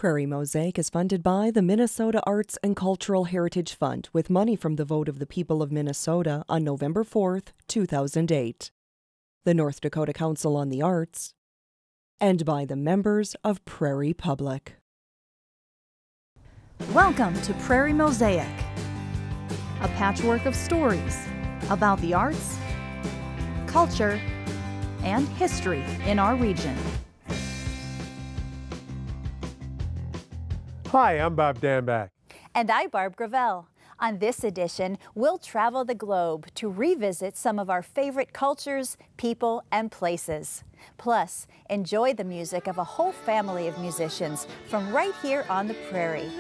Prairie Mosaic is funded by the Minnesota Arts and Cultural Heritage Fund with money from the vote of the people of Minnesota on November 4th, 2008, the North Dakota Council on the Arts, and by the members of Prairie Public. Welcome to Prairie Mosaic, a patchwork of stories about the arts, culture, and history in our region. Hi, I'm Bob Danback. And I'm Barb Gravel. On this edition, we'll travel the globe to revisit some of our favorite cultures, people, and places. Plus, enjoy the music of a whole family of musicians from right here on the prairie.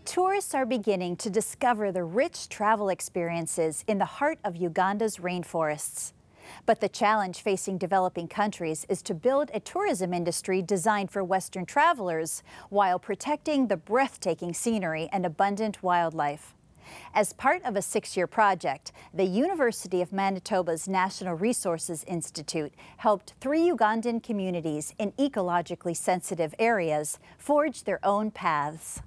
Tourists are beginning to discover the rich travel experiences in the heart of Uganda's rainforests. But the challenge facing developing countries is to build a tourism industry designed for Western travelers while protecting the breathtaking scenery and abundant wildlife. As part of a 6-year project, the University of Manitoba's National Resources Institute helped 3 Ugandan communities in ecologically sensitive areas forge their own paths.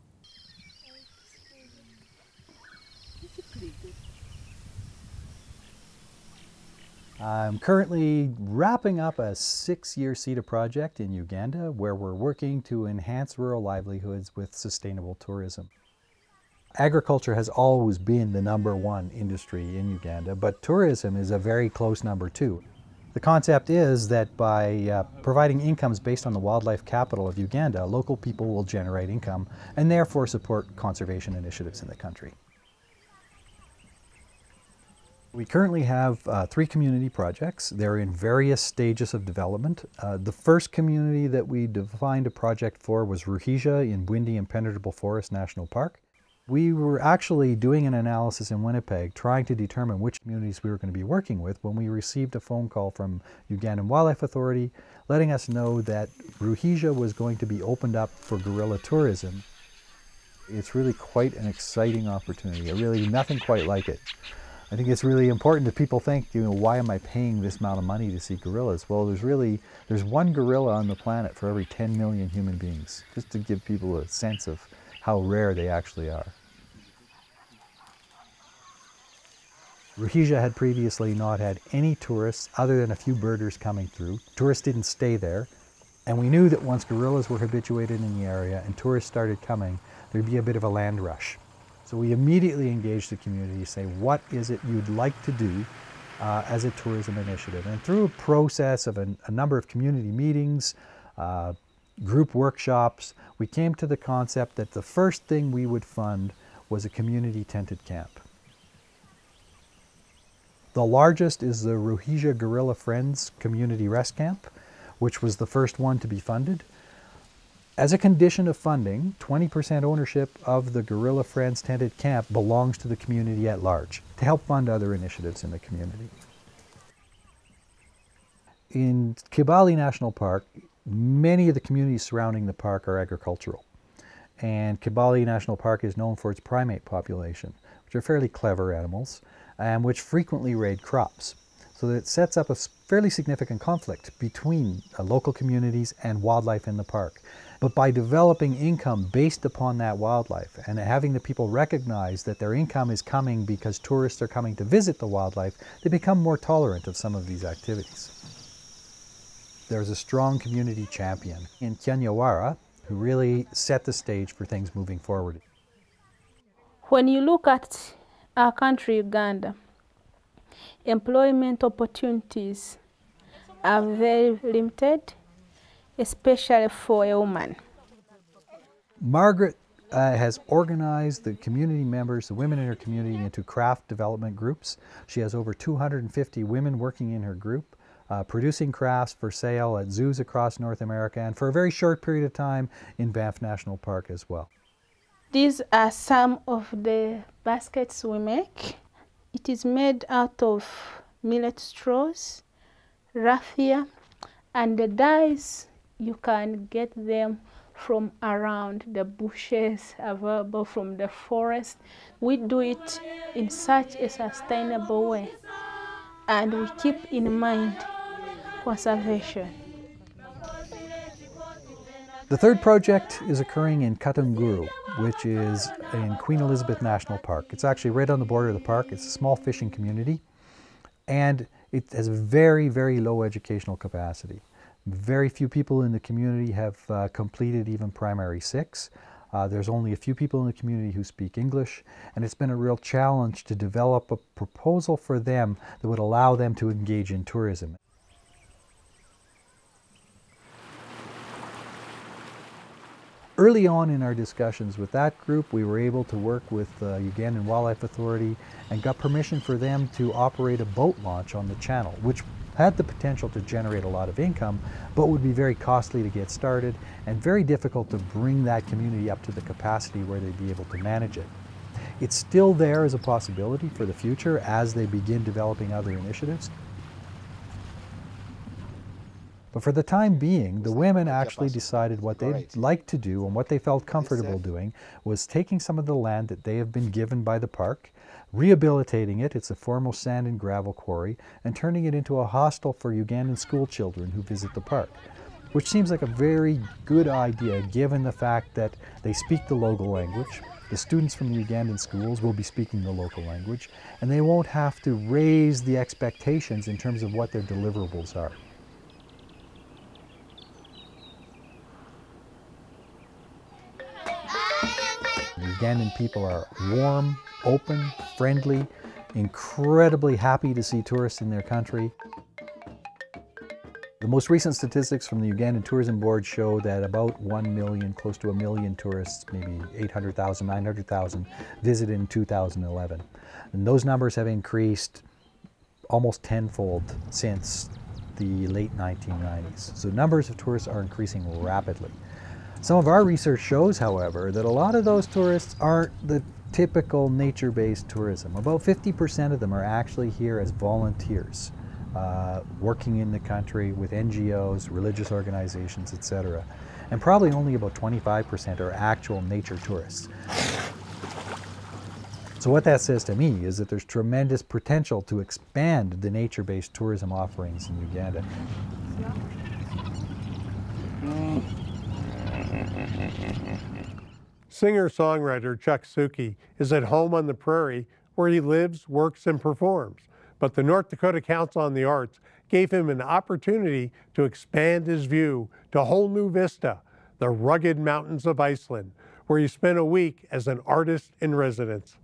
I'm currently wrapping up a 6-year CETA project in Uganda where we're working to enhance rural livelihoods with sustainable tourism. Agriculture has always been the #1 industry in Uganda, but tourism is a very close #2. The concept is that by providing incomes based on the wildlife capital of Uganda, local people will generate income and therefore support conservation initiatives in the country. We currently have 3 community projects. They're in various stages of development. The first community that we defined a project for was Ruhija in Windy Impenetrable Forest National Park. We were actually doing an analysis in Winnipeg trying to determine which communities we were going to be working with when we received a phone call from Ugandan Wildlife Authority letting us know that Ruhija was going to be opened up for gorilla tourism. It's really quite an exciting opportunity. Really nothing quite like it. I think it's really important that people think, why am I paying this amount of money to see gorillas? Well, there's 1 gorilla on the planet for every 10 million human beings, just to give people a sense of how rare they actually are. Ruhija had previously not had any tourists other than a few birders coming through. Tourists didn't stay there, and we knew that once gorillas were habituated in the area and tourists started coming, there'd be a bit of a land rush. So we immediately engaged the community to say, what is it you'd like to do as a tourism initiative? And through a process of a number of community meetings, group workshops, we came to the concept that the first thing we would fund was a community tented camp. The largest is the Ruhija Gorilla Friends Community Rest Camp, which was the first one to be funded. As a condition of funding, 20% ownership of the Gorilla Friends tented camp belongs to the community at large to help fund other initiatives in the community. In Kibale National Park, many of the communities surrounding the park are agricultural. And Kibale National Park is known for its primate population, which are fairly clever animals, and which frequently raid crops. So that it sets up a fairly significant conflict between local communities and wildlife in the park. But by developing income based upon that wildlife and having the people recognize that their income is coming because tourists are coming to visit the wildlife, they become more tolerant of some of these activities. There's a strong community champion in Kyanyawara who really set the stage for things moving forward. When you look at our country, Uganda, employment opportunities are very limited, especially for a woman. Margaret has organized the community members, the women in her community, into craft development groups. She has over 250 women working in her group, producing crafts for sale at zoos across North America and for a very short period of time in Banff National Park as well. These are some of the baskets we make. It is made out of millet straws, raffia, and the dyes you can get them from around the bushes, available from the forest. We do it in such a sustainable way, and we keep in mind conservation. The third project is occurring in Katunguru, which is in Queen Elizabeth National Park. It's actually right on the border of the park. It's a small fishing community, and it has very, very low educational capacity. Very few people in the community have completed even primary 6. There's only a few people in the community who speak English, and it's been a real challenge to develop a proposal for them that would allow them to engage in tourism. Early on in our discussions with that group, we were able to work with Ugandan Wildlife Authority and got permission for them to operate a boat launch on the channel, which had the potential to generate a lot of income, but would be very costly to get started and very difficult to bring that community up to the capacity where they'd be able to manage it. It's still there as a possibility for the future as they begin developing other initiatives. But for the time being, the women actually decided what they'd like to do and what they felt comfortable doing was taking some of the land that they have been given by the park, rehabilitating it, it's a former sand and gravel quarry, and turning it into a hostel for Ugandan school children who visit the park, which seems like a very good idea given the fact that they speak the local language. The students from the Ugandan schools will be speaking the local language, and they won't have to raise the expectations in terms of what their deliverables are. Ugandan people are warm, open, friendly, incredibly happy to see tourists in their country. The most recent statistics from the Ugandan Tourism Board show that about 1 million, close to 1 million tourists, maybe 800,000, 900,000, visited in 2011. And those numbers have increased almost tenfold since the late 1990s. So numbers of tourists are increasing rapidly. Some of our research shows, however, that a lot of those tourists aren't the typical nature-based tourism. About 50% of them are actually here as volunteers, working in the country with NGOs, religious organizations, etc. And probably only about 25% are actual nature tourists. So what that says to me is that there's tremendous potential to expand the nature-based tourism offerings in Uganda. Singer-songwriter Chuck Suki is at home on the prairie where he lives, works, and performs. But the North Dakota Council on the Arts gave him an opportunity to expand his view to a whole new vista, the rugged mountains of Iceland, where he spent a week as an artist in residence.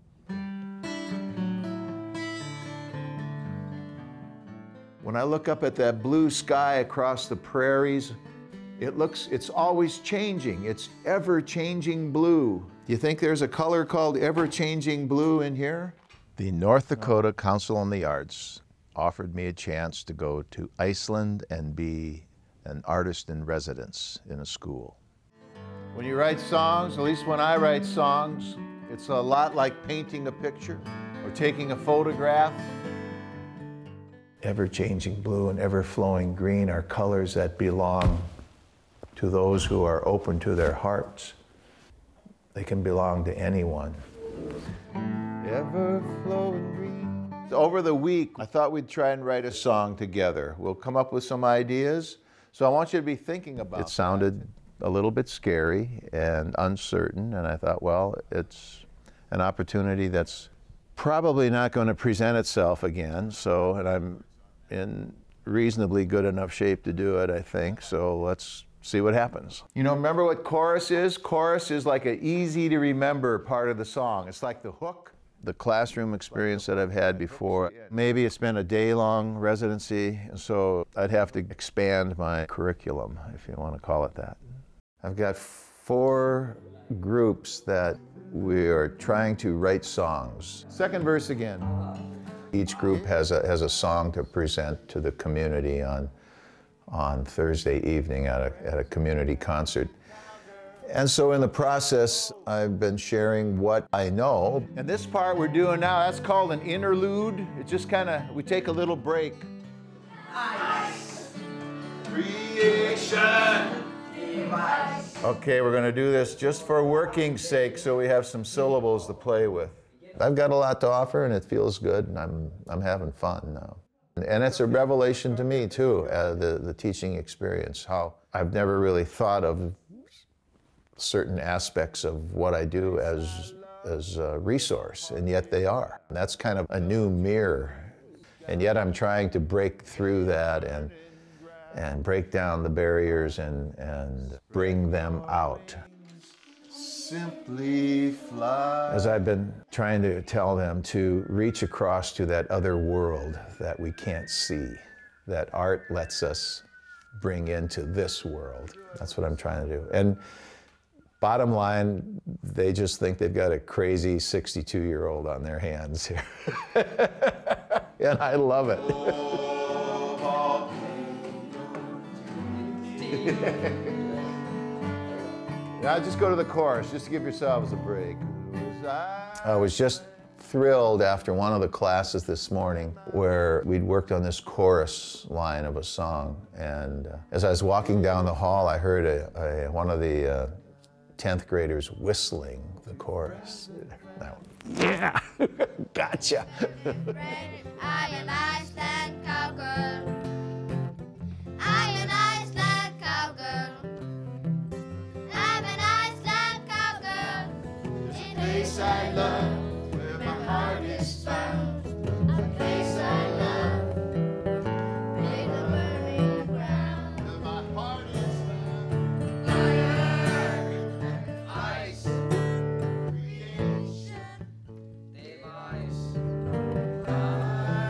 When I look up at that blue sky across the prairies, it's always changing. It's ever-changing blue. Do you think there's a color called ever-changing blue in here? The North Dakota Council on the Arts offered me a chance to go to Iceland and be an artist in residence in a school. When you write songs, at least when I write songs, it's a lot like painting a picture or taking a photograph. Ever-changing blue and ever-flowing green are colors that belong to those who are open to their hearts. They can belong to anyone. Ever-flowing green. Over the week, I thought we'd try and write a song together. We'll come up with some ideas. So I want you to be thinking about it. It sounded a little bit scary and uncertain, and I thought, well, it's an opportunity that's probably not going to present itself again. So, and I'm in reasonably good enough shape to do it, I think. So let's see what happens. You know, remember what chorus is? Chorus is like an easy to remember part of the song. It's like the hook. The classroom experience that I've had before, maybe it's been a day-long residency, so I'd have to expand my curriculum, if you want to call it that. I've got 4 groups that we are trying to write songs. Second verse again. Each group has a song to present to the community on Thursday evening at a community concert. And so in the process, I've been sharing what I know. And this part we're doing now, that's called an interlude. It just kind of, we take a little break. Ice. Creation. Device. Okay, we're going to do this just for working sake so we have some syllables to play with. I've got a lot to offer and it feels good and I'm having fun now. And it's a revelation to me too, the teaching experience, how I've never really thought of certain aspects of what I do as a resource, and yet they are. And that's kind of a new mirror. And yet I'm trying to break through that and break down the barriers and bring them out. Simply fly. As I've been trying to tell them to reach across to that other world that we can't see, that art lets us bring into this world. That's what I'm trying to do. And bottom line, they just think they've got a crazy 62-year-old on their hands here. And I love it. Now just go to the chorus, just to give yourselves a break. I was just thrilled after one of the classes this morning where we'd worked on this chorus line of a song. And as I was walking down the hall, I heard one of the 10th graders whistling the chorus. I went, yeah, gotcha. I love, where my heart is found, a place I love, made the burning ground, where my heart is found, fire, ice, creation, device,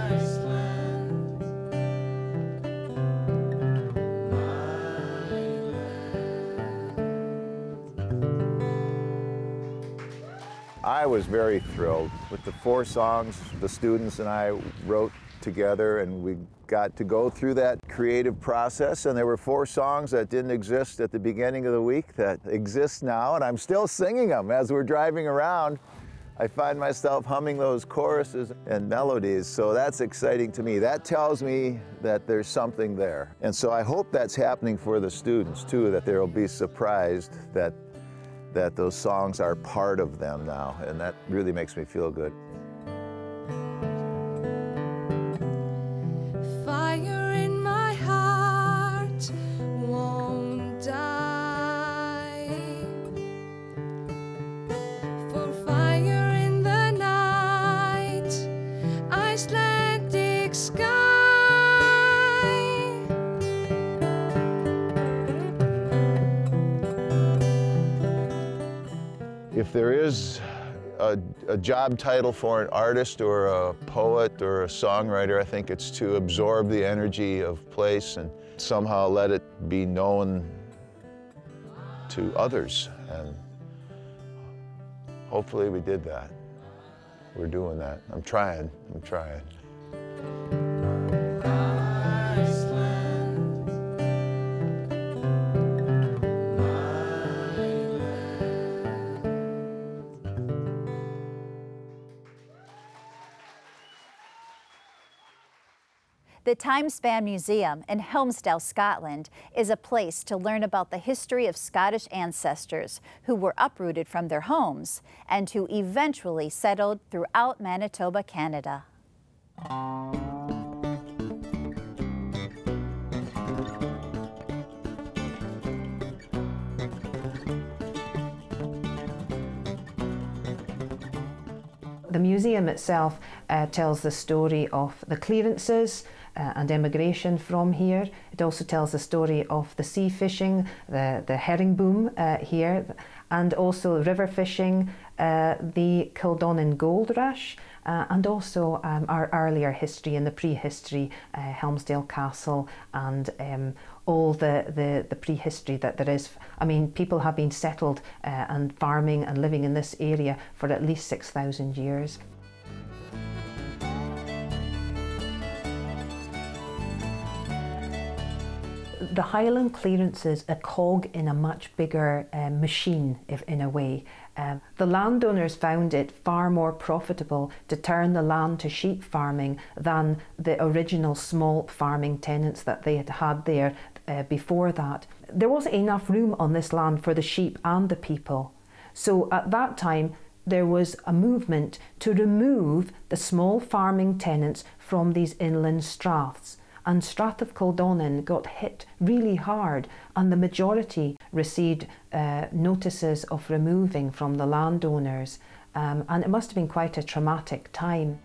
Iceland, my I was very thrilled with the 4 songs the students and I wrote together, and we got to go through that creative process, and there were 4 songs that didn't exist at the beginning of the week that exist now, and I'm still singing them as we're driving around. I find myself humming those choruses and melodies, so that's exciting to me. That tells me that there's something there. And so I hope that's happening for the students too, that they'll be surprised that those songs are part of them now, and that really makes me feel good. Fire in my heart won't die, for fire in the night, Icelandic sky. If there is a job title for an artist or a poet or a songwriter, I think it's to absorb the energy of place and somehow let it be known to others. And hopefully we did that. We're doing that. I'm trying. The Timespan Museum in Helmsdale, Scotland, is a place to learn about the history of Scottish ancestors who were uprooted from their homes and who eventually settled throughout Manitoba, Canada. The museum itself tells the story of the clearances and immigration from here. It also tells the story of the sea fishing, the herring boom here, and also river fishing, the Kildonan gold rush, and also our earlier history in the prehistory, Helmsdale Castle, and all the prehistory that there is. I mean, people have been settled and farming and living in this area for at least 6,000 years. The Highland clearance is a cog in a much bigger machine, in a way. The landowners found it far more profitable to turn the land to sheep farming than the original small farming tenants that they had there before that. There wasn't enough room on this land for the sheep and the people. So at that time, there was a movement to remove the small farming tenants from these inland straths. and Strath Kildonan got hit really hard, and the majority received notices of removing from the landowners, and it must have been quite a traumatic time.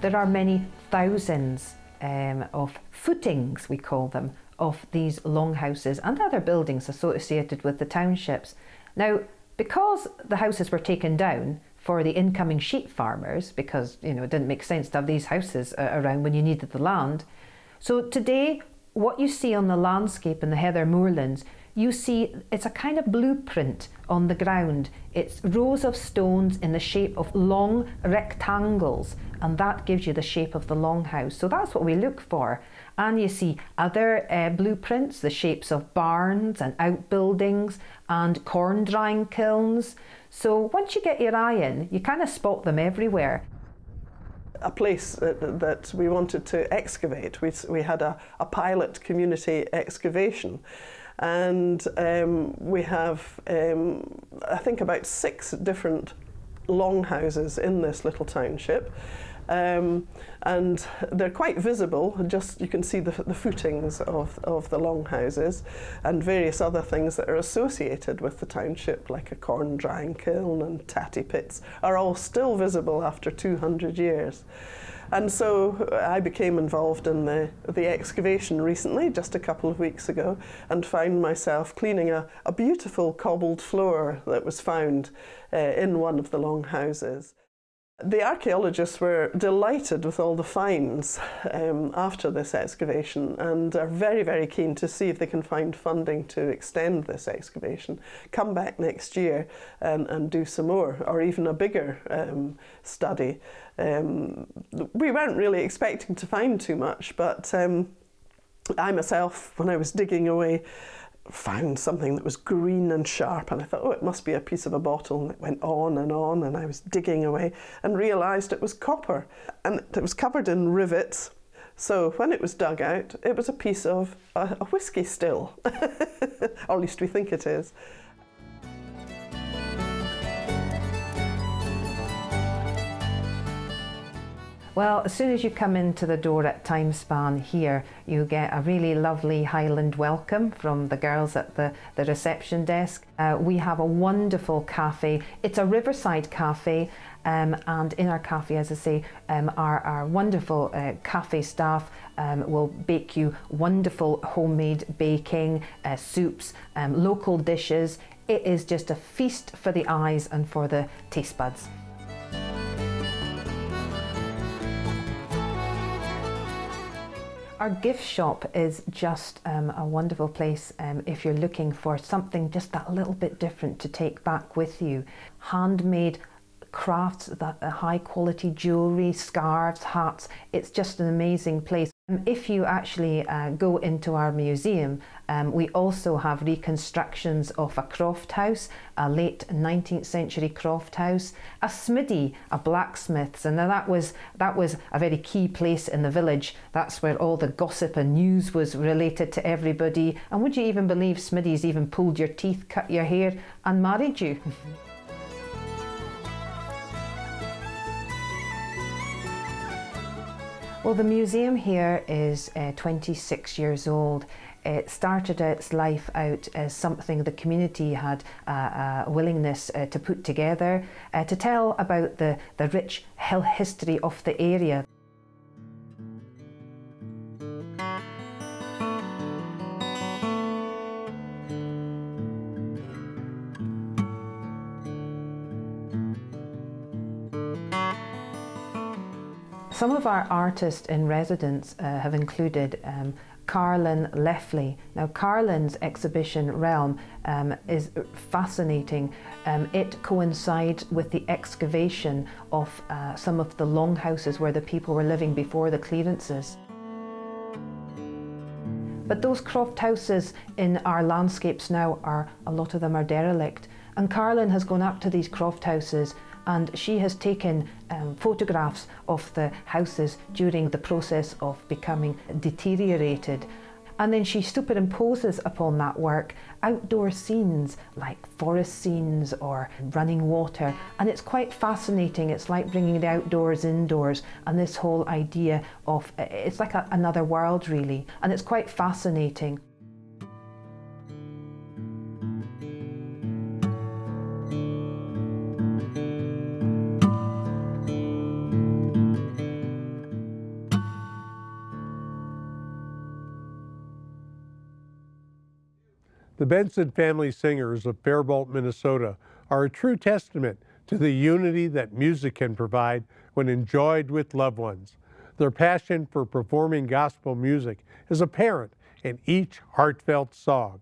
There are many thousands of footings, we call them, of these longhouses and other buildings associated with the townships. Now, because the houses were taken down for the incoming sheep farmers, because it didn't make sense to have these houses around when you needed the land. So today, what you see on the landscape in the Heather Moorlands, you see it's a kind of blueprint on the ground. It's rows of stones in the shape of long rectangles, and that gives you the shape of the longhouse. So that's what we look for. And you see other blueprints, the shapes of barns and outbuildings and corn drying kilns. So once you get your eye in, you kind of spot them everywhere. A place that we wanted to excavate. We had a pilot community excavation, and we have I think about 6 different longhouses in this little township, and they're quite visible. Just you can see the footings of the longhouses and various other things that are associated with the township, like a corn drying kiln and tatty pits, are all still visible after 200 years. And so I became involved in the excavation recently, just a couple of weeks ago, and found myself cleaning a beautiful cobbled floor that was found in one of the longhouses. The archaeologists were delighted with all the finds after this excavation, and are very, very keen to see if they can find funding to extend this excavation, come back next year and do some more, or even a bigger study. We weren't really expecting to find too much, but I myself, when I was digging away, found something that was green and sharp, and I thought, oh, it must be a piece of a bottle, and it went on, and I was digging away and realised it was copper, and it was covered in rivets. So when it was dug out, it was a piece of a whisky still, or at least we think it is. Well, as soon as you come into the door at Timespan here, you get a really lovely Highland welcome from the girls at the reception desk. We have a wonderful cafe. It's a riverside cafe, and in our cafe, as I say, our wonderful cafe staff will bake you wonderful homemade baking, soups, local dishes. It is just a feast for the eyes and for the taste buds. Our gift shop is just a wonderful place if you're looking for something just that little bit different to take back with you. Handmade crafts, that high quality jewellery, scarves, hats. It's just an amazing place. If you actually go into our museum, we also have reconstructions of a croft house, a late 19th century croft house, a smiddy, a blacksmith's, and that was a very key place in the village. That's where all the gossip and news was related to everybody. And would you even believe smiddies even pulled your teeth, cut your hair and married you? Well, the museum here is 26 years old. It started its life out as something the community had a willingness to put together to tell about the rich history of the area. Some of our artists in residence have included Carlin Leffley. Now, Carlin's exhibition Realm is fascinating. It coincides with the excavation of some of the longhouses where the people were living before the clearances. But those croft houses in our landscapes now a lot of them are derelict. And Carlin has gone up to these croft houses, and she has taken photographs of the houses during the process of becoming deteriorated. And then she superimposes upon that work outdoor scenes like forest scenes or running water, and it's quite fascinating. It's like bringing the outdoors indoors, and this whole idea of it's like another world really, and it's quite fascinating. The Benson Family Singers of Faribault, Minnesota are a true testament to the unity that music can provide when enjoyed with loved ones. Their passion for performing gospel music is apparent in each heartfelt song.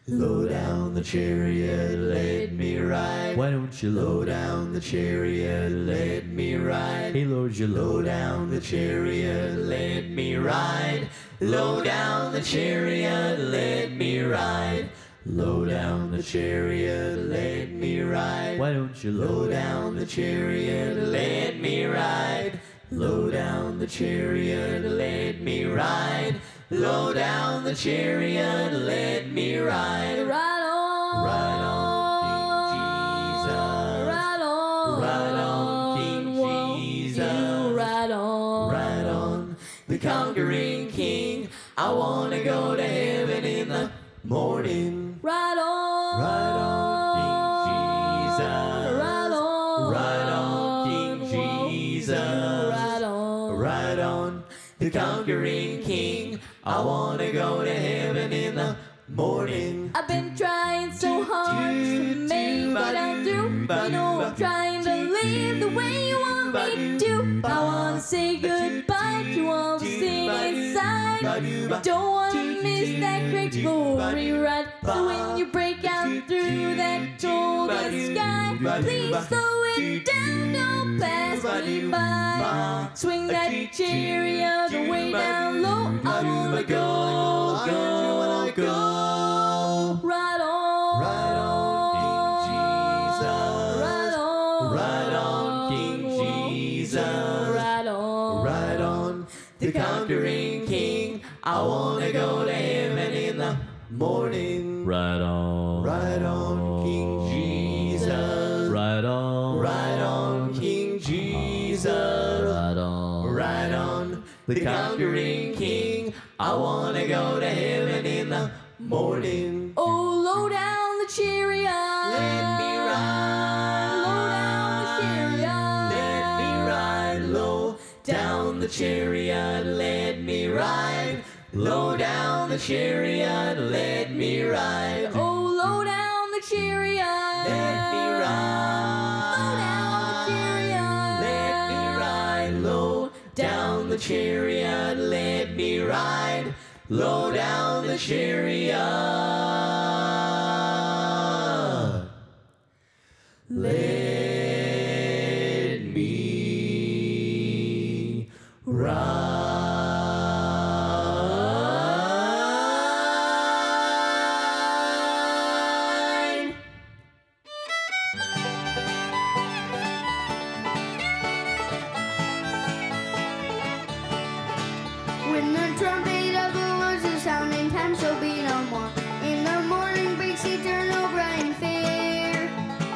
Low down the chariot, let me ride. Why don't you low down the chariot, let me ride. Hey Lord, you low down the chariot, let me ride. Low down the chariot, let me ride. Low down the chariot, let me ride. Why don't you low down the chariot, let me ride. Low down the chariot, let me ride. Low down the chariot, let me ride. Ride on, ride on, King Jesus. Ride on, King Jesus. You ride on, ride on, the conquering King. I wanna go to heaven in the morning. Ride on, King Jesus. Ride on, King Jesus. Ride on, the conquering King. I wanna go to heaven in the morning. I've been trying so hard to make it out through. You know I'm trying to live the way you want me to. I wanna say goodbye to all the sin inside. I don't wanna miss that great glory ride. So when you break out through that golden sky, please slow it down, don't pass me by. Swing that chariot way down low. I wanna go, go, go. Ride on, King Jesus. Ride on, King Jesus. Ride on, the conquering King. I wanna go to heaven in the morning. Ride on, King Jesus. Ride on, King Jesus. Ride on, the conquering King. I wanna go to heaven in the morning. oh, low down the chariot. Let me ride. Low down the chariot. Let me ride. Low down the chariot. Let me ride. Low down the chariot. Let me ride. Oh, low down the chariot. Let me ride. Low down the chariot. Let me ride. Low down the chariot. Let me ride. Low down the chariot. Let me ride. When the trumpet of the Lord is sounding, time shall be no more. In the morning breaks eternal, bright and fair.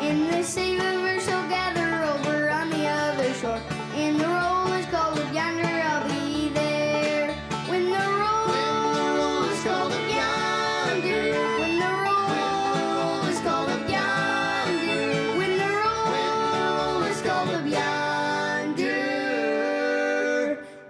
In the same river shall gather over on the other shore. In the roll is called up yonder, I'll be there. When the roll is called up yonder. When the roll is called up yonder. When the roll is called up yonder.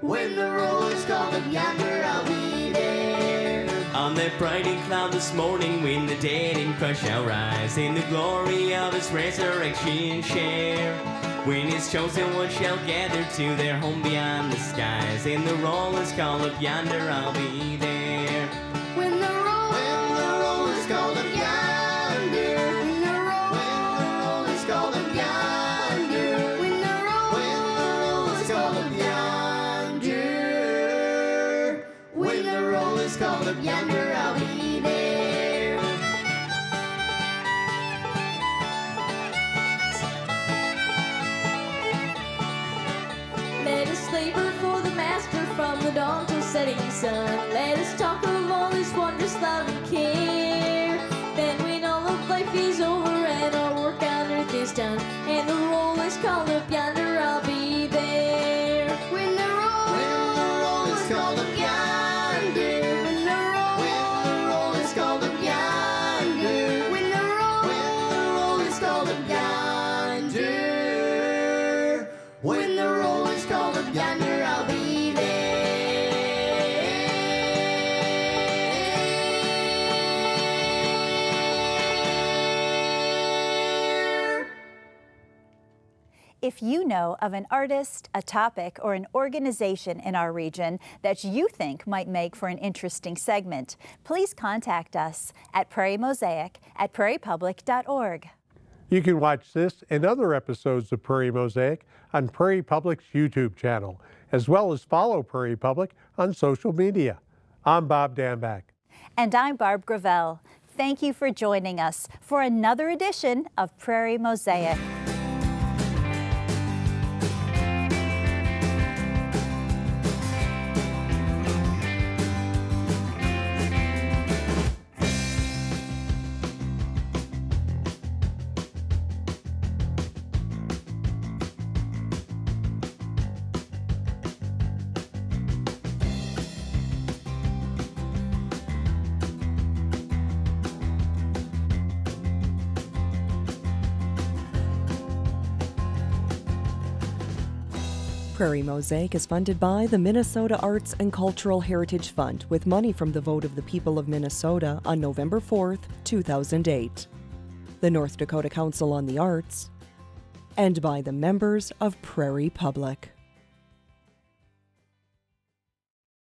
When the roll is called up yonder, I'll be there. On that bright cloud this morning, when the dead in Christ shall rise, in the glory of His resurrection share. When His chosen ones shall gather to their home beyond the skies, in the roll is called up yonder, I'll be there. When the roll is called up yonder. When the roll is called up yonder. When the roll is called up yonder. When the roll is called up yonder, I'll be there. Let us labor for the Master from the dawn till setting sun. Let us talk of If you know of an artist, a topic, or an organization in our region that you think might make for an interesting segment, please contact us at prairiemosaic@prairiepublic.org. You can watch this and other episodes of Prairie Mosaic on Prairie Public's YouTube channel, as well as follow Prairie Public on social media. I'm Bob Dambach. And I'm Barb Gravel. Thank you for joining us for another edition of Prairie Mosaic. Prairie Mosaic is funded by the Minnesota Arts and Cultural Heritage Fund with money from the vote of the people of Minnesota on November 4th, 2008, the North Dakota Council on the Arts, and by the members of Prairie Public.